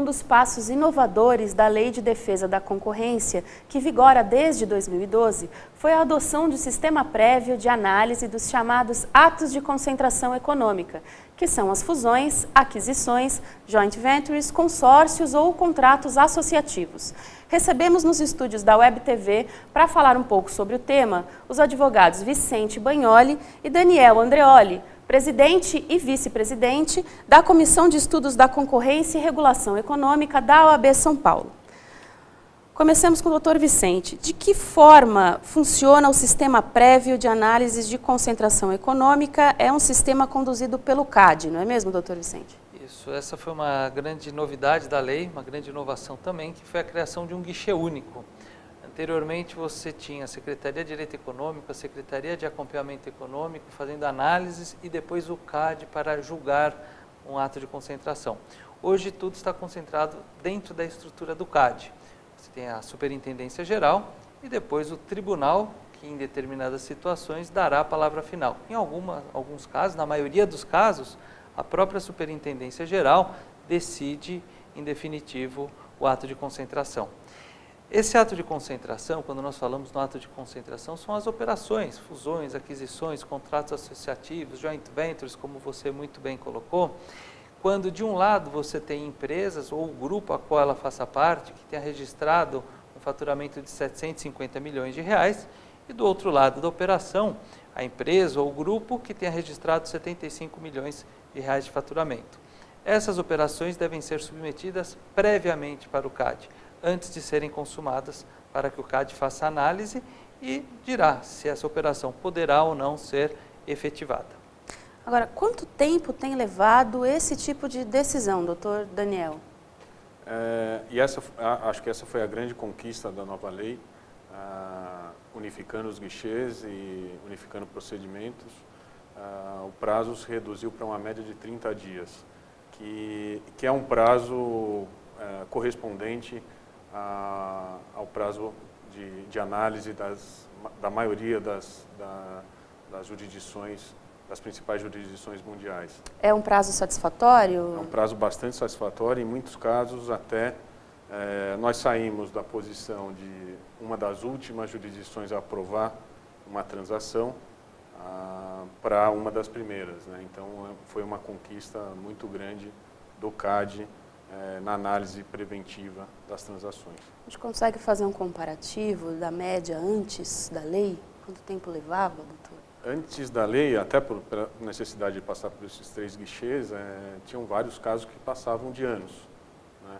dos passos inovadores da Lei de Defesa da Concorrência, que vigora desde 2012, foi a adoção de sistema prévio de análise dos chamados atos de concentração econômica, que são as fusões, aquisições, joint ventures, consórcios ou contratos associativos. Recebemos nos estúdios da Web TV, para falar um pouco sobre o tema, os advogados Vicente Bagnoli e Daniel Andreoli, presidente e vice-presidente da Comissão de Estudos da Concorrência e Regulação Econômica da OAB São Paulo. Comecemos com o Dr. Vicente. De que forma funciona o sistema prévio de análises de concentração econômica? É um sistema conduzido pelo CAD, não é mesmo, Dr. Vicente? Isso, essa foi uma grande novidade da lei, uma grande inovação também, que foi a criação de um guichê único. Anteriormente você tinha a Secretaria de Direito Econômico, a Secretaria de Acompanhamento Econômico, fazendo análises e depois o CAD para julgar um ato de concentração. Hoje tudo está concentrado dentro da estrutura do CAD. Você tem a Superintendência Geral e depois o Tribunal, que em determinadas situações dará a palavra final. Em alguns casos, na maioria dos casos, a própria Superintendência Geral decide, em definitivo, o ato de concentração. Esse ato de concentração, quando nós falamos no ato de concentração, são as operações, fusões, aquisições, contratos associativos, joint ventures, como você muito bem colocou, quando de um lado você tem empresas ou o grupo a qual ela faça parte, que tenha registrado um faturamento de 750 milhões de reais, e do outro lado da operação, a empresa ou o grupo que tenha registrado 75 milhões de reais de faturamento. Essas operações devem ser submetidas previamente para o CAD, antes de serem consumadas, para que o CAD faça análise e dirá se essa operação poderá ou não ser efetivada. Agora, quanto tempo tem levado esse tipo de decisão, doutor Daniel? Acho que essa foi a grande conquista da nova lei, unificando os guichês e unificando procedimentos. O prazo se reduziu para uma média de 30 dias, que é um prazo correspondente ao prazo de análise da maioria das jurisdições, das principais jurisdições mundiais. É um prazo satisfatório? É um prazo bastante satisfatório, em muitos casos até nós saímos da posição de uma das últimas jurisdições a aprovar uma transação para uma das primeiras, né? Então foi uma conquista muito grande do CAD na análise preventiva das transações. A gente consegue fazer um comparativo da média antes da lei? Quanto tempo levava, doutor? Antes da lei, até pela necessidade de passar por esses 3 guichês, tinham vários casos que passavam de anos, né?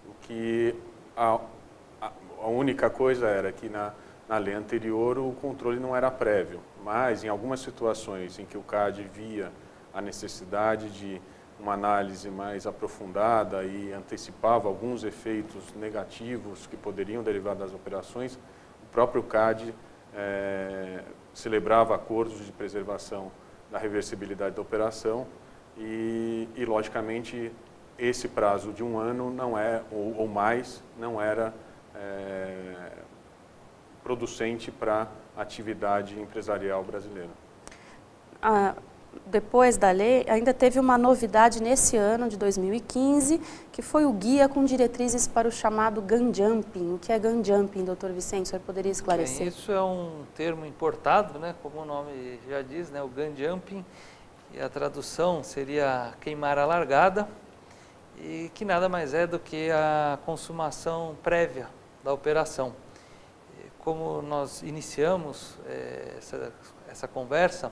O que a única coisa era que na lei anterior o controle não era prévio, mas em algumas situações em que o CAD via a necessidade de uma análise mais aprofundada e antecipava alguns efeitos negativos que poderiam derivar das operações, o próprio CAD celebrava acordos de preservação da reversibilidade da operação e logicamente, esse prazo de 1 ano não ou mais não era producente para a atividade empresarial brasileira. Depois da lei, ainda teve uma novidade nesse ano de 2015, que foi o guia com diretrizes para o chamado gun jumping. O que é gun jumping, doutor Vicente? O senhor poderia esclarecer? Bem, isso é um termo importado, né? Como o nome já diz, né? O gun jumping, e a tradução seria queimar a largada, e que nada mais é do que a consumação prévia da operação. Como nós iniciamos essa conversa,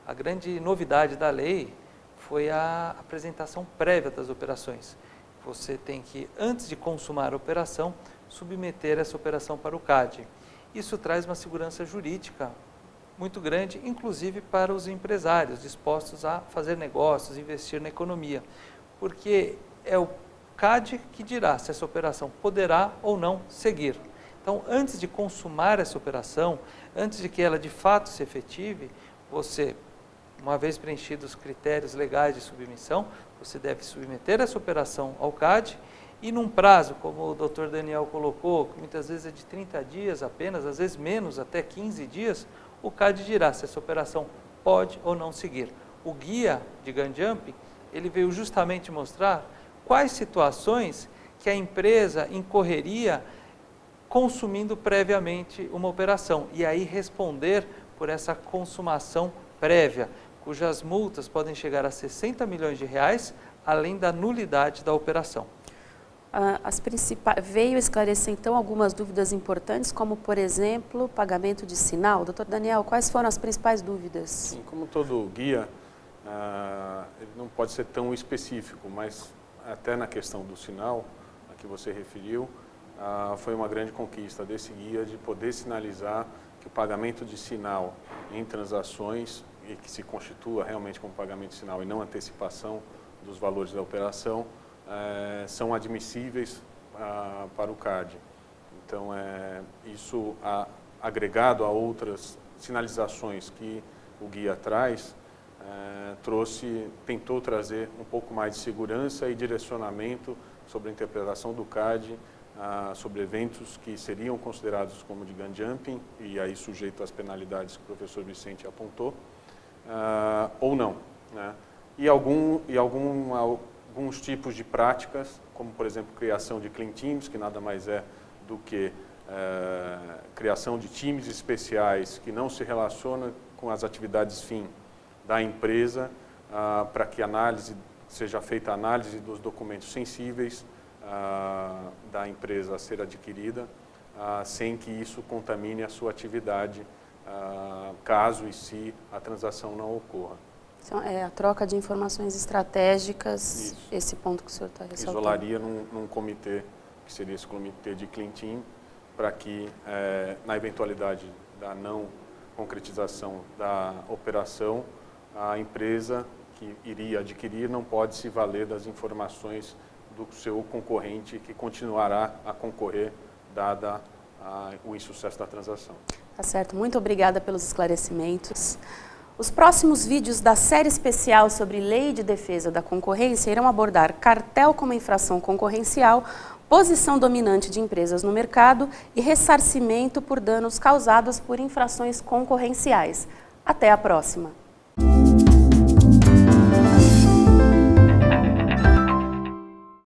a grande novidade da lei foi a apresentação prévia das operações. Você tem que, antes de consumar a operação, submeter essa operação para o CAD. Isso traz uma segurança jurídica muito grande, inclusive para os empresários dispostos a fazer negócios, investir na economia, porque é o CAD que dirá se essa operação poderá ou não seguir. Então, antes de consumar essa operação, antes de que ela de fato se efetive, você, uma vez preenchidos os critérios legais de submissão, você deve submeter essa operação ao CAD e num prazo, como o Dr. Daniel colocou, que muitas vezes é de 30 dias apenas, às vezes menos, até 15 dias, o CAD dirá se essa operação pode ou não seguir. O guia de gun jumping, ele veio justamente mostrar quais situações que a empresa incorreria consumindo previamente uma operação e aí responder por essa consumação prévia, cujas multas podem chegar a 60 milhões de reais, além da nulidade da operação. Veio esclarecer então algumas dúvidas importantes, como por exemplo, pagamento de sinal. Doutor Daniel, quais foram as principais dúvidas? Sim, como todo guia, ele não pode ser tão específico, mas até na questão do sinal, a que você referiu, foi uma grande conquista desse guia de poder sinalizar que o pagamento de sinal em transações, e que se constitua realmente como pagamento de sinal e não antecipação dos valores da operação, são admissíveis para o CAD. Então, isso agregado a outras sinalizações que o guia traz, tentou trazer um pouco mais de segurança e direcionamento sobre a interpretação do CAD, sobre eventos que seriam considerados como de gun jumping, e aí sujeito às penalidades que o professor Vicente apontou, ou não, né? E alguns tipos de práticas, como por exemplo criação de clean teams, que nada mais é do que criação de times especiais que não se relacionam com as atividades fim da empresa, para que seja feita a análise dos documentos sensíveis da empresa a ser adquirida, sem que isso contamine a sua atividade, caso e se a transação não ocorra. Então, a troca de informações estratégicas, isso. Esse ponto que o senhor está ressaltando. Isolaria num comitê, que seria esse comitê de Clean Team, para que, na eventualidade da não concretização da operação, a empresa que iria adquirir não pode se valer das informações do seu concorrente, que continuará a concorrer, dada o insucesso da transação. Tá certo, muito obrigada pelos esclarecimentos. Os próximos vídeos da série especial sobre Lei de Defesa da Concorrência irão abordar cartel como infração concorrencial, posição dominante de empresas no mercado e ressarcimento por danos causados por infrações concorrenciais. Até a próxima!